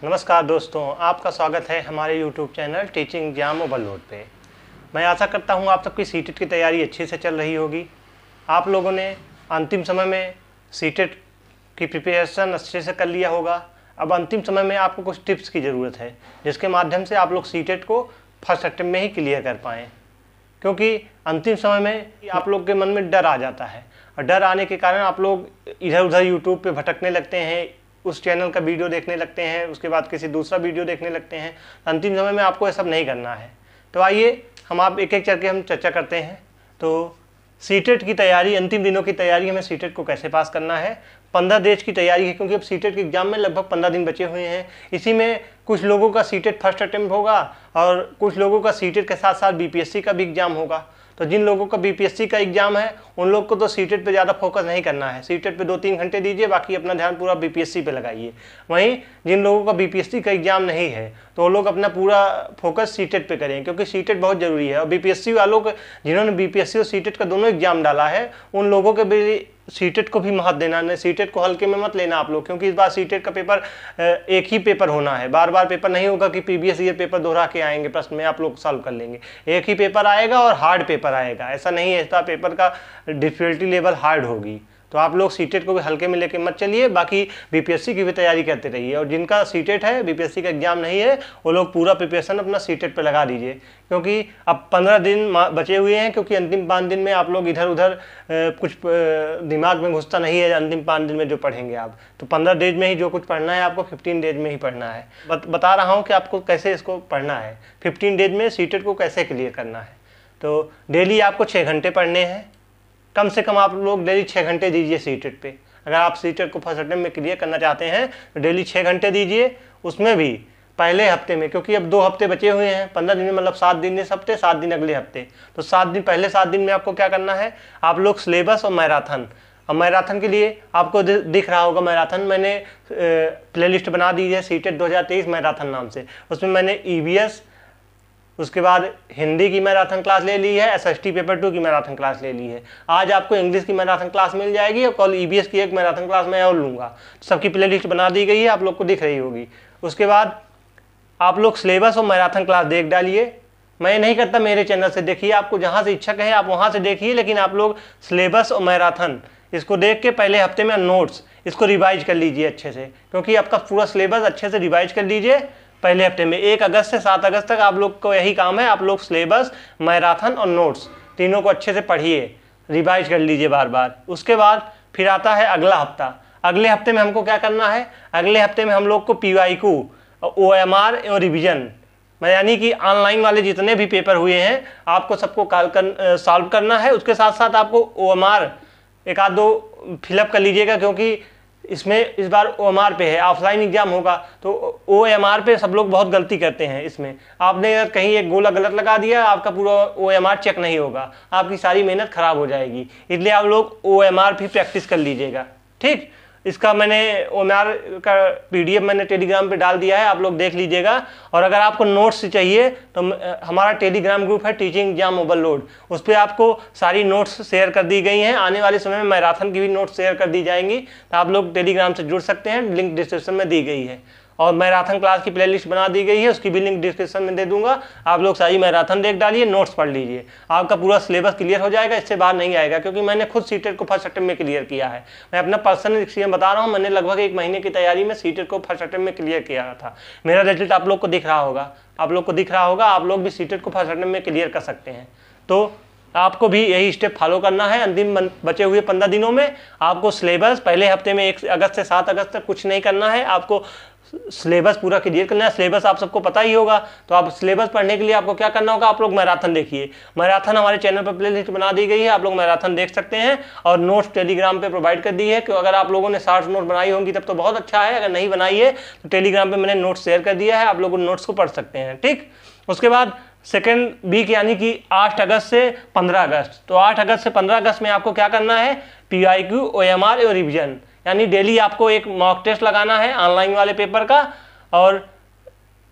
नमस्कार दोस्तों, आपका स्वागत है हमारे YouTube channel teaching exam overload पे। मैं आशा करता हूँ आप सबकी सीटेट की तैयारी अच्छे से चल रही होगी। आप लोगों ने अंतिम समय में सीटेट की प्रिपरेशन अच्छे से कर लिया होगा। अब अंतिम समय में आपको कुछ टिप्स की ज़रूरत है जिसके माध्यम से आप लोग सीटेट को फर्स्ट अटेम्प्ट में ही क्लियर कर पाएँ, क्योंकि अंतिम समय में आप लोग के मन में डर आ जाता है और डर आने के कारण आप लोग इधर उधर यूट्यूब पे भटकने लगते हैं, उस चैनल का वीडियो देखने लगते हैं, उसके बाद किसी दूसरा वीडियो देखने लगते हैं। अंतिम समय में आपको ये सब नहीं करना है। तो आइए हम आप एक एक करके हम चर्चा करते हैं। तो सीटेट की तैयारी, अंतिम दिनों की तैयारी, हमें सीटेट को कैसे पास करना है। 15 डेज की तैयारी है, क्योंकि अब सीटेट के एग्जाम में लगभग 15 दिन बचे हुए हैं। इसी में कुछ लोगों का सीटेट फर्स्ट अटेम्प्ट होगा और कुछ लोगों का सीटेट के साथ साथ बीपीएससी का भी एग्जाम होगा। तो जिन लोगों का बीपीएससी का एग्जाम है उन लोग को तो सीटेट पे ज़्यादा फोकस नहीं करना है। सीटेट पे 2-3 घंटे दीजिए, बाकी अपना ध्यान पूरा बीपीएससी पे लगाइए। वहीं जिन लोगों का बीपीएससी का एग्जाम नहीं है तो वो लोग अपना पूरा फोकस सीटेट पे करें, क्योंकि सीटेट बहुत ज़रूरी है। और बीपीएससी वालों को, जिन्होंने बीपीएससी और सीटेट का दोनों एग्जाम डाला है, उन लोगों के भी सीटेट को भी महत्व देना है। सीटेट को हल्के में मत लेना आप लोग, क्योंकि इस बार सीटेट का पेपर एक ही पेपर होना है। बार बार पेपर नहीं होगा कि प्रीवियस ईयर पेपर दोहरा के आएंगे, प्रश्न में आप लोग सॉल्व कर लेंगे। एक ही पेपर आएगा और हार्ड पेपर आएगा, ऐसा नहीं है इस बार पेपर का डिफिकल्टी लेवल हार्ड होगी। तो आप लोग सीटेट को भी हल्के में लेके मत चलिए, बाकी बीपीएससी की भी तैयारी करते रहिए। और जिनका सीटेट है, बीपीएससी का एग्जाम नहीं है, वो लोग पूरा प्रिपरेशन अपना सीटेट पे लगा दीजिए, क्योंकि अब 15 दिन बचे हुए हैं। क्योंकि अंतिम 5 दिन में आप लोग इधर उधर कुछ दिमाग में घुसता नहीं है अंतिम 5 दिन में जो पढ़ेंगे आप। तो 15 डेज में ही जो कुछ पढ़ना है आपको 15 डेज में ही पढ़ना है। बता रहा हूँ कि आपको कैसे इसको पढ़ना है, 15 डेज में सीटेट को कैसे क्लियर करना है। तो डेली आपको 6 घंटे पढ़ने हैं, कम से कम आप लोग डेली 6 घंटे दीजिए सीटेट पे। अगर आप सीटेट को फर्स्ट अटेम्प्ट में क्लियर करना चाहते हैं तो डेली 6 घंटे दीजिए। उसमें भी पहले हफ्ते में, क्योंकि अब 2 हफ्ते बचे हुए हैं, 15 दिन में मतलब 7 दिन इस हफ्ते, 7 दिन अगले हफ्ते। तो 7 दिन, पहले 7 दिन में आपको क्या करना है, आप लोग सिलेबस और मैराथन। अब मैराथन के लिए आपको दिख रहा होगा मैराथन, मैंने प्लेलिस्ट बना दी है सीटेट 2023 मैराथन नाम से। उसमें मैंने ईवीएस, उसके बाद हिंदी की मैराथन क्लास ले ली है, एसएसटी पेपर 2 की मैराथन क्लास ले ली है। आज आपको इंग्लिश की मैराथन क्लास मिल जाएगी और कल ईवीएस की एक मैराथन क्लास मैं और लूँगा। सबकी प्लेलिस्ट बना दी गई है, आप लोग को दिख रही होगी। उसके बाद आप लोग सिलेबस और मैराथन क्लास देख डालिए। मैं नहीं करता, मेरे चैनल से देखिए, आपको जहाँ से इच्छा कहे आप वहाँ से देखिए, लेकिन आप लोग सिलेबस और मैराथन इसको देख के पहले हफ्ते में नोट्स इसको रिवाइज कर लीजिए अच्छे से, क्योंकि आपका पूरा सिलेबस अच्छे से रिवाइज कर लीजिए पहले हफ्ते में। 1 अगस्त से 7 अगस्त तक आप लोग को यही काम है। आप लोग सिलेबस, मैराथन और नोट्स तीनों को अच्छे से पढ़िए, रिवाइज कर लीजिए बार बार। उसके बाद फिर आता है अगला हफ्ता। अगले हफ्ते में हमको क्या करना है, अगले हफ्ते में हम लोग को पीवाईक्यू, ओएमआर और रिवीजन, यानी कि ऑनलाइन वाले जितने भी पेपर हुए हैं आपको सबको सॉल्व करना है। उसके साथ साथ आपको ओएमआर 1-2 फिलअप कर लीजिएगा, क्योंकि इसमें इस बार ओएमआर पे है, ऑफलाइन एग्जाम होगा। तो ओएमआर पे सब लोग बहुत गलती करते हैं। इसमें आपने अगर कहीं एक गोला गलत लगा दिया, आपका पूरा ओएमआर चेक नहीं होगा, आपकी सारी मेहनत खराब हो जाएगी। इसलिए आप लोग ओएमआर भी प्रैक्टिस कर लीजिएगा, ठीक। इसका मैंने ओएमआर का पीडीएफ मैंने टेलीग्राम पे डाल दिया है, आप लोग देख लीजिएगा। और अगर आपको नोट्स चाहिए तो हमारा टेलीग्राम ग्रुप है टीचिंग एग्जाम ओवरलोड, उस पर आपको सारी नोट्स शेयर कर दी गई हैं। आने वाले समय में मैराथन की भी नोट्स शेयर कर दी जाएंगी, तो आप लोग टेलीग्राम से जुड़ सकते हैं, लिंक डिस्क्रिप्शन में दी गई है। और मैराथन क्लास की प्लेलिस्ट बना दी गई है, उसकी भी लिंक डिस्क्रिप्शन में दे दूंगा। आप लोग सारी मैराथन देख डालिए, नोट्स पढ़ लीजिए, आपका पूरा सिलेबस क्लियर हो जाएगा, इससे बाहर नहीं आएगा। क्योंकि मैंने खुद सीटेट को फर्स्ट अटेम्प्ट में क्लियर किया है। मैं अपना पर्सनल एक्सपीरियंस बता रहा हूँ, मैंने लगभग 1 महीने की तैयारी में सीटेट को फर्स्ट अटेम्प्ट में क्लियर किया था। मेरा रिजल्ट आप लोग को दिख रहा होगा, आप लोग भी सीटेट को फर्स्ट अटेम्प्ट में क्लियर कर सकते हैं। तो आपको भी यही स्टेप फॉलो करना है। अंतिम बचे हुए 15 दिनों में आपको सिलेबस, पहले हफ्ते में 1 अगस्त से 7 अगस्त तक कुछ नहीं करना है, आपको सिलेबस पूरा क्लियर करना है। सिलेबस आप सबको पता ही होगा, तो आप सिलेबस पढ़ने के लिए आपको क्या करना होगा, आप लोग मैराथन देखिए। मैराथन हमारे चैनल पर प्लेलिस्ट बना दी गई है, आप लोग मैराथन देख सकते हैं। और नोट्स टेलीग्राम पे प्रोवाइड कर दी है, कि अगर आप लोगों ने 60 नोट बनाई होंगी तब तो बहुत अच्छा है, अगर नहीं बनाई है तो टेलीग्राम पर मैंने नोट्स शेयर कर दिया है, आप लोग उन नोट्स को पढ़ सकते हैं, ठीक। उसके बाद सेकेंड वीक यानी कि 8 अगस्त से 15 अगस्त, तो 8 अगस्त से 15 अगस्त में आपको क्या करना है, पीवाईक्यू, ओएमआर और रिवीजन, यानी डेली आपको एक मॉक टेस्ट लगाना है ऑनलाइन वाले पेपर का, और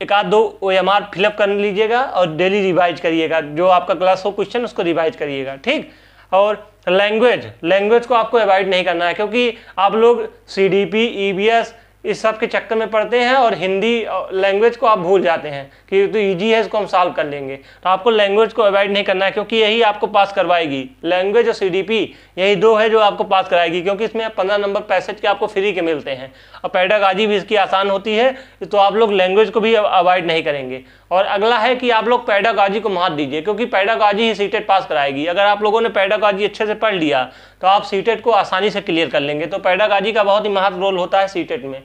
1-2 ओएमआर फिलअप कर लीजिएगा और डेली रिवाइज करिएगा। जो आपका क्लास हो क्वेश्चन उसको रिवाइज करिएगा, ठीक। और लैंग्वेज को आपको अवॉइड नहीं करना है, क्योंकि आप लोग सीडीपी, ईवीएस इस सब के चक्कर में पड़ते हैं और हिंदी लैंग्वेज को आप भूल जाते हैं कि तो ईजी है, इसको हम सॉल्व कर लेंगे। तो आपको लैंग्वेज को अवॉइड नहीं करना है, क्योंकि यही आपको पास करवाएगी। लैंग्वेज और सीडीपी यही दो है जो आपको पास कराएगी, क्योंकि इसमें 15 नंबर पैसेज के आपको फ्री के मिलते हैं और पेडागॉजी भी इसकी आसान होती है। तो आप लोग लैंग्वेज को भी अवॉइड नहीं करेंगे। और अगला है कि आप लोग पेडागॉजी को महत्व दीजिए, क्योंकि पेडागॉजी ही सीटेट पास कराएगी। अगर आप लोगों ने पेडागॉजी अच्छे से पढ़ लिया तो आप सीटेट को आसानी से क्लियर कर लेंगे। तो पेडागॉजी का बहुत ही महत्व रोल होता है सीटेट में।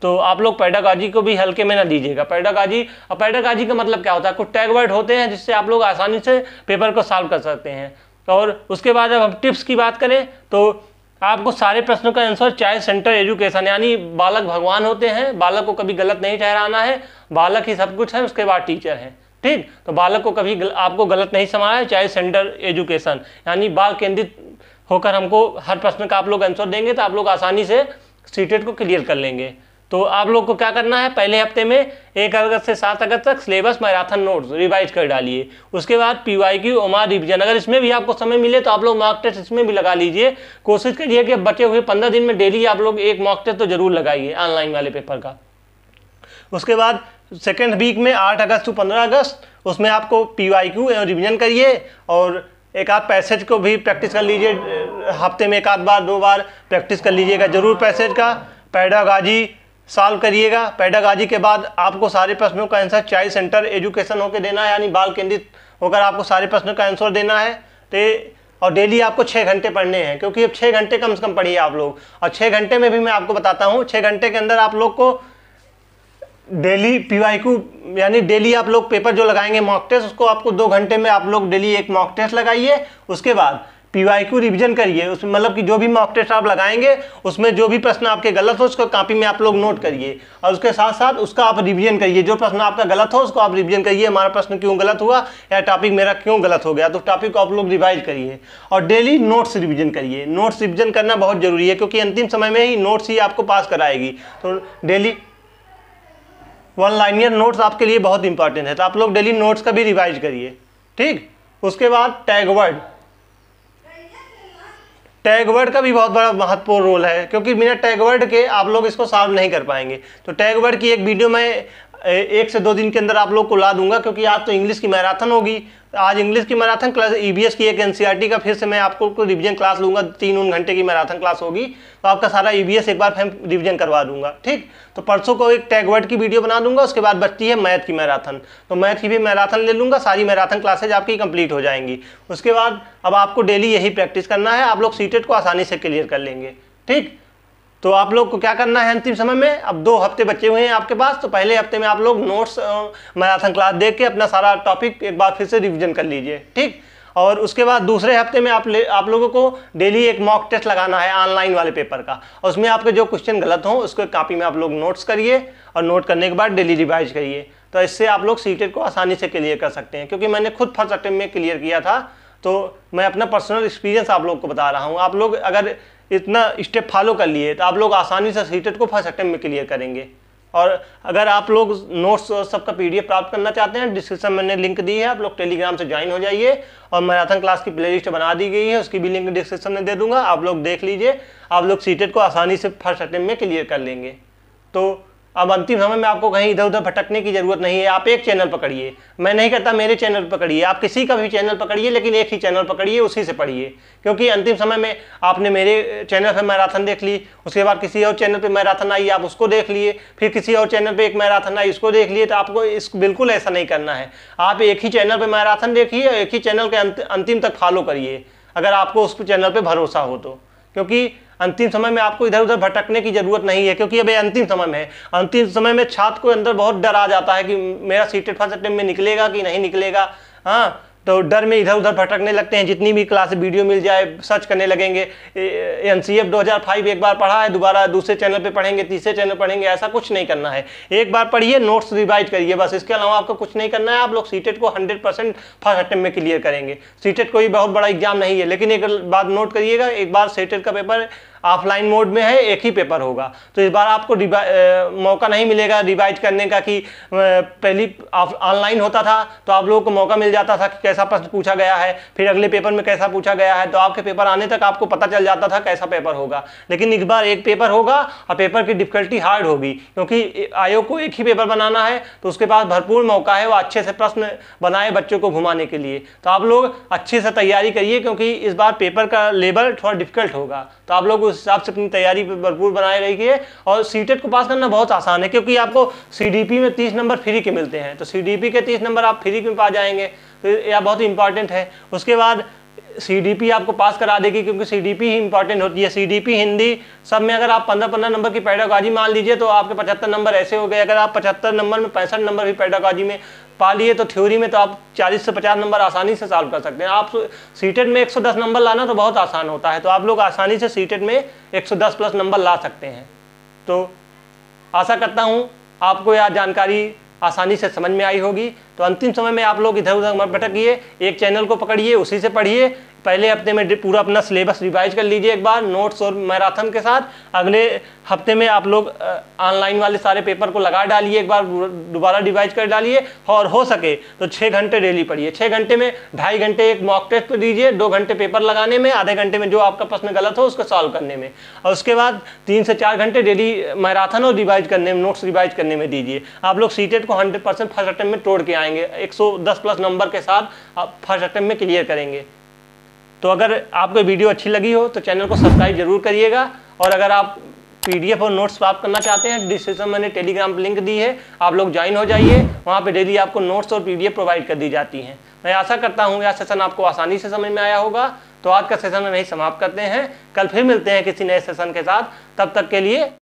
तो आप लोग पेडागॉजी को भी हल्के में ना दीजिएगा। पेडागॉजी का मतलब क्या होता है, कुछ टैग वर्ड होते हैं जिससे आप लोग आसानी से पेपर को सॉल्व कर सकते हैं। और उसके बाद जब हम टिप्स की बात करें तो आपको सारे प्रश्नों का आंसर चाइल्ड सेंटर एजुकेशन, यानी बालक भगवान होते हैं, बालक को कभी गलत नहीं ठहराना है, बालक ही सब कुछ है, उसके बाद टीचर है। ठीक, तो बालक को कभी आपको गलत नहीं समझना है। चाइल्ड सेंटर एजुकेशन यानी बाल केंद्रित होकर हमको हर प्रश्न का आप लोग आंसर देंगे तो आप लोग आसानी से सीटेट को क्लियर कर लेंगे। तो आप लोग को क्या करना है, पहले हफ्ते में 1 अगस्त से 7 अगस्त तक सिलेबस मैराथन नोट्स रिवाइज कर डालिए। उसके बाद PYQ ओमार रिवीजन, अगर इसमें भी आपको समय मिले तो आप लोग मॉक टेस्ट इसमें भी लगा लीजिए। कोशिश करिए कि बचे हुए 15 दिन में डेली आप लोग एक मॉक टेस्ट तो जरूर लगाइए ऑनलाइन वाले पेपर का। उसके बाद सेकेंड वीक में 8 अगस्त to 15 अगस्त उसमें आपको PYQ रिवीजन करिए और एक आध पैसेज को भी प्रैक्टिस कर लीजिए। हफ्ते में 1 बार 2 बार प्रैक्टिस कर लीजिएगा जरूर पैसेज का। पेडागॉजी सॉल्व करिएगा। पेडागॉजी के बाद आपको सारे प्रश्नों का आंसर चाइल्ड सेंटर एजुकेशन होकर देना है, यानी बाल केंद्रित होकर आपको सारे प्रश्नों का आंसर देना है। और डेली आपको 6 घंटे पढ़ने हैं, क्योंकि अब 6 घंटे कम से कम पढ़िए आप लोग। और 6 घंटे में भी मैं आपको बताता हूँ, 6 घंटे के अंदर आप लोग को डेली PYQ यानी डेली आप लोग पेपर जो लगाएंगे मॉक टेस्ट, उसको आपको 2 घंटे में आप लोग डेली एक मॉक टेस्ट लगाइए। उसके बाद PYQ रिवीजन करिए। उसमें मतलब कि जो भी मॉक टेस्ट आप लगाएंगे उसमें जो भी प्रश्न आपके गलत हो उसको कॉपी में आप लोग नोट करिए और उसके साथ साथ उसका आप रिवीजन करिए। जो प्रश्न आपका गलत हो उसको आप रिवीजन करिए, हमारा प्रश्न क्यों गलत हुआ या टॉपिक मेरा क्यों गलत हो गया, तो टॉपिक को आप लोग रिवाइज करिए। और डेली नोट्स रिवीजन करिए। नोट्स रिवीजन करना बहुत जरूरी है, क्योंकि अंतिम समय में ही नोट्स ही आपको पास कराएगी। तो डेली 1 लाइनर नोट्स आपके लिए बहुत इंपॉर्टेंट है, तो आप लोग डेली नोट्स का भी रिवाइज करिए। ठीक, उसके बाद टैग वर्ड का भी बहुत बड़ा महत्वपूर्ण रोल है, क्योंकि बिना टैग वर्ड के आप लोग इसको सॉल्व नहीं कर पाएंगे। तो टैग वर्ड की एक वीडियो मैं 1 से 2 दिन के अंदर आप लोग को ला दूंगा, क्योंकि आज तो इंग्लिश की मैराथन होगी। आज इंग्लिश की मैराथन क्लास, EVS की एक NCERT का फिर से मैं आपको रिवीजन क्लास लूंगा। 3 घंटे की मैराथन क्लास होगी, तो आपका सारा EVS एक बार फिर रिवीजन करवा दूंगा। ठीक, तो परसों को एक टैग वर्ड की वीडियो बना दूंगा। उसके बाद बचती है मैथ की मैराथन, तो मैथ की भी मैराथन ले लूंगा। सारी मैराथन क्लासेज आपकी कंप्लीट हो जाएंगी। उसके बाद अब आपको डेली यही प्रैक्टिस करना है, आप लोग सीटेट को आसानी से क्लियर कर लेंगे। ठीक, तो आप लोग को क्या करना है अंतिम समय में, अब 2 हफ्ते बचे हुए हैं आपके पास, तो पहले हफ्ते में आप लोग नोट्स मैराथन क्लास देख के अपना सारा टॉपिक एक बार फिर से रिवीजन कर लीजिए। ठीक, और उसके बाद दूसरे हफ्ते में आप लोगों को डेली एक मॉक टेस्ट लगाना है ऑनलाइन वाले पेपर का, और उसमें आपके जो क्वेश्चन गलत हों उसको कॉपी में आप लोग नोट्स करिए और नोट करने के बाद डेली रिवाइज करिए। तो इससे आप लोग सीटेट को आसानी से क्लियर कर सकते हैं, क्योंकि मैंने खुद फर्स्ट अटेम्प्ट में क्लियर किया था, तो मैं अपना पर्सनल एक्सपीरियंस आप लोग को बता रहा हूँ। आप लोग अगर इतना स्टेप फॉलो कर लिए तो आप लोग आसानी से सीटेट को फर्स्ट अटेम्प्ट में क्लियर करेंगे। और अगर आप लोग नोट्स सबका PDF प्राप्त करना चाहते हैं, डिस्क्रिप्शन में मैंने लिंक दी है, आप लोग टेलीग्राम से ज्वाइन हो जाइए। और मैराथन क्लास की प्लेलिस्ट बना दी गई है, उसकी भी लिंक डिस्क्रिप्शन में दे दूंगा, आप लोग देख लीजिए। आप लोग सीटेट को आसानी से फर्स्ट अटेम्प्ट में क्लियर कर लेंगे। तो अब अंतिम समय में आपको कहीं इधर उधर भटकने की जरूरत नहीं है। आप एक चैनल पकड़िए, मैं नहीं कहता मेरे चैनल पकड़िए, आप किसी का भी चैनल पकड़िए, लेकिन एक ही चैनल पकड़िए, उसी से पढ़िए। क्योंकि अंतिम समय में आपने मेरे चैनल पर मैराथन देख ली, उसके बाद किसी और चैनल पे मैराथन आई, आप उसको देख लिए, फिर किसी और चैनल पे एक मैराथन आई, उसको देख लिए। तो आपको बिल्कुल ऐसा नहीं करना है। आप एक ही चैनल पर मैराथन देखिए और एक ही चैनल के अंतिम तक फॉलो करिए, अगर आपको उस चैनल पर भरोसा हो तो। क्योंकि अंतिम समय में आपको इधर उधर भटकने की जरूरत नहीं है, क्योंकि अब अंतिम समय में है। अंतिम समय में छात्र को अंदर बहुत डर आ जाता है कि मेरा सीटेट फर्स्ट अटेम्प्ट में निकलेगा कि नहीं निकलेगा। हाँ, तो डर में इधर उधर भटकने लगते हैं। जितनी भी क्लास वीडियो मिल जाए सर्च करने लगेंगे। NCF 2005 एक बार पढ़ा है, दोबारा दूसरे चैनल पे पढ़ेंगे, तीसरे चैनल पढ़ेंगे, ऐसा कुछ नहीं करना है। एक बार पढ़िए, नोट्स रिवाइज करिए, बस इसके अलावा आपको कुछ नहीं करना है। आप लोग सीटेट को 100% फर्स्ट अटेम्प्ट में क्लियर करेंगे। सीटेट कोई बहुत बड़ा एग्जाम नहीं है, लेकिन एक बात नोट करिएगा, एक बार सीटेट का पेपर ऑफलाइन मोड में है, एक ही पेपर होगा। तो इस बार आपको मौका नहीं मिलेगा रिवाइज करने का कि पहली ऑनलाइन होता था तो आप लोगों को मौका मिल जाता था कि कैसा प्रश्न पूछा गया है, फिर अगले पेपर में कैसा पूछा गया है, तो आपके पेपर आने तक आपको पता चल जाता था कैसा पेपर होगा। लेकिन इस बार एक पेपर होगा और पेपर की डिफिकल्टी हार्ड होगी, क्योंकि आयोग को एक ही पेपर बनाना है तो उसके पास भरपूर मौका है वो अच्छे से प्रश्न बनाए बच्चों को घुमाने के लिए। तो आप लोग अच्छे से तैयारी करिए, क्योंकि इस बार पेपर का लेवल थोड़ा डिफिकल्ट होगा। तो आप लोग उस हिसाब से अपनी तैयारी भरपूर बनाए रहिए। और सीटेट को पास करना बहुत आसान है, क्योंकि आपको सीडीपी में 30 नंबर फ्री के मिलते हैं, तो सीडीपी के 30 नंबर आप फ्री में पा जाएंगे, तो यह बहुत इंपॉर्टेंट है। उसके बाद सीडीपी आपको पास करा देगी, क्योंकि सीडीपी ही इंपॉर्टेंट होती है। सीडीपी हिंदी सब में अगर आप 15-15 नंबर की पेडागॉजी मान लीजिए तो आपके 75 नंबर ऐसे हो गए। अगर आप 75 नंबर में 65 नंबर भी पेडागॉजी में पा लिए तो थ्योरी में तो आप 40 से 50 नंबर आसानी से सॉल्व कर सकते हैं। आप सीटेट में 110 नंबर लाना तो बहुत आसान होता है, तो आप लोग आसानी से सीटेट में 110 प्लस नंबर ला सकते हैं। तो आशा करता हूँ आपको यह जानकारी आसानी से समझ में आई होगी। तो अंतिम समय में आप लोग इधर उधर मत भटकिए, एक चैनल को पकड़िए, उसी से पढ़िए। पहले हफ्ते में पूरा अपना सिलेबस रिवाइज कर लीजिए एक बार नोट्स और मैराथन के साथ। अगले हफ्ते में आप लोग ऑनलाइन वाले सारे पेपर को लगा डालिए, एक बार दोबारा रिवाइज कर डालिए, और हो सके तो 6 घंटे डेली पढ़िए। 6 घंटे में 2.5 घंटे एक मॉक टेस्ट दीजिए, 2 घंटे पेपर लगाने में, आधे घंटे में जो आपका प्रश्न गलत हो उसको सॉल्व करने में, और उसके बाद 3 से 4 घंटे डेली मैराथन और रिवाइज करने में, नोट्स रिवाइज करने में दीजिए। आप लोग सीटेट को 100% फर्स्ट अटेम्प्ट में तोड़ के आएंगे, 110 प्लस नंबर के साथ आप फर्स्ट अटेम्प्ट में क्लियर करेंगे। तो अगर आपको वीडियो अच्छी लगी हो तो चैनल को सब्सक्राइब जरूर करिएगा, और अगर आप पीडीएफ और नोट्स प्राप्त करना चाहते हैं, डिस्क्रिप्शन में मैंने टेलीग्राम लिंक दी है, आप लोग ज्वाइन हो जाइए, वहाँ पे डेली आपको नोट्स और पीडीएफ प्रोवाइड कर दी जाती हैं। मैं आशा करता हूँ यह सेशन आपको आसानी से समझ में आया होगा। तो आज का सेशन हम यहीं समाप्त करते हैं, कल फिर मिलते हैं किसी नए सेशन के साथ, तब तक के लिए